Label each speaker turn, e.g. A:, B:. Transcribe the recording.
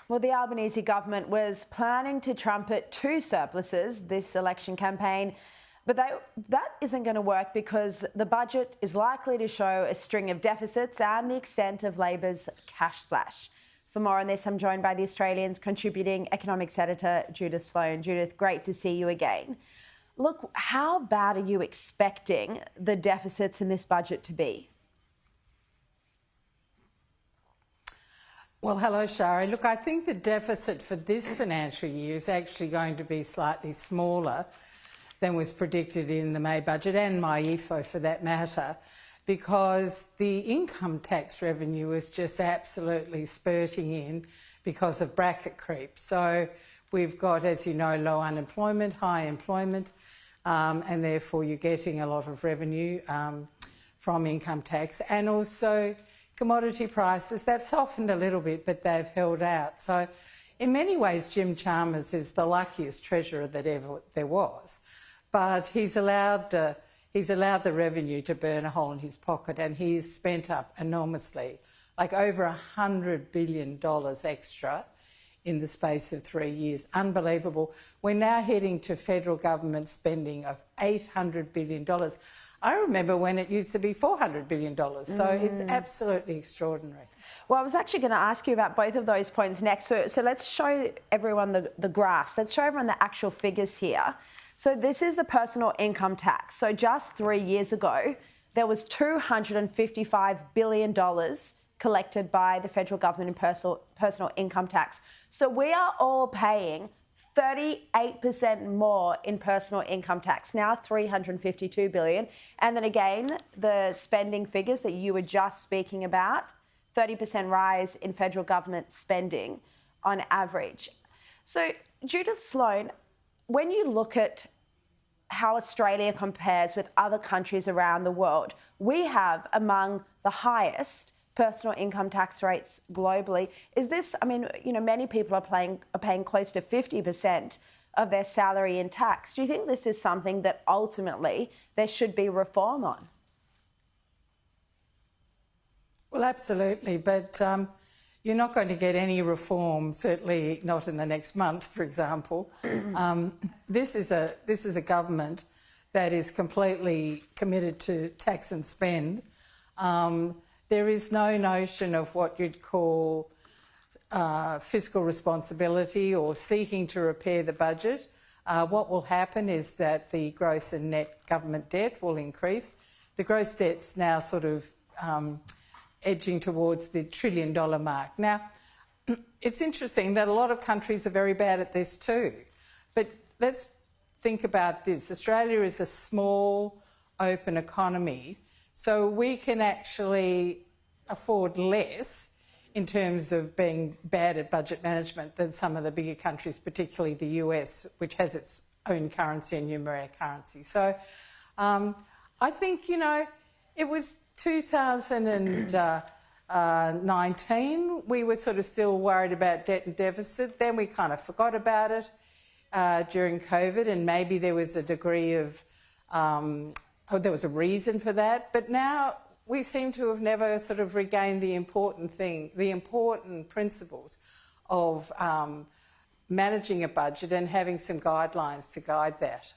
A: Well, the Albanese government was planning to trumpet 2 surpluses this election campaign, but that isn't going to work because the budget is likely to show a string of deficits and the extent of Labor's cash splash. For more on this, I'm joined by the Australian's contributing economics editor, Judith Sloan. Judith, great to see you again. Look, how bad are you expecting the deficits in this budget to be?
B: Well, hello, Sharri. Look, I think the deficit for this financial year is actually going to be slightly smaller than was predicted in the May budget, and my EFO for that matter, because the income tax revenue is just absolutely spurting in because of bracket creep. So we've got, as you know, low unemployment, high employment, and therefore you're getting a lot of revenue from income tax, and also commodity prices. They've softened a little bit, but they've held out. So in many ways, Jim Chalmers is the luckiest treasurer that ever there was. But he's allowed the revenue to burn a hole in his pocket, and he's spent up enormously, like over $100 billion extra in the space of 3 years. Unbelievable. We're now heading to federal government spending of $800 billion. I remember when it used to be $400 billion, so it's absolutely extraordinary.
A: Well, I was actually going to ask you about both of those points next. So let's show everyone the graphs. Let's show everyone the actual figures here. So this is the personal income tax. So just 3 years ago, there was $255 billion collected by the federal government in personal income tax. So we are all paying 38% more in personal income tax, now $352 billion. And then again, the spending figures that you were just speaking about, 30% rise in federal government spending on average. So Judith Sloan, when you look at how Australia compares with other countries around the world, we have among the highest personal income tax rates globally. Is this, I mean, you know, many people are paying close to 50% of their salary in tax. Do you think this is something that ultimately there should be reform on?
B: Well, absolutely, but you're not going to get any reform, certainly not in the next month, for example. This is a government that is completely committed to tax and spend. There is no notion of what you'd call fiscal responsibility or seeking to repair the budget. What will happen is that the gross and net government debt will increase. The gross debt's now sort of edging towards the $1 trillion mark. Now, it's interesting that a lot of countries are very bad at this too. But let's think about this. Australia is a small, open economy, so we can actually afford less in terms of being bad at budget management than some of the bigger countries, particularly the US, which has its own currency and numeraire currency. So I think, you know, it was 2019, we were sort of still worried about debt and deficit. Then we kind of forgot about it during COVID, and maybe there was a degree of, there was a reason for that. But now we seem to have never sort of regained the important principles of managing a budget and having some guidelines to guide that.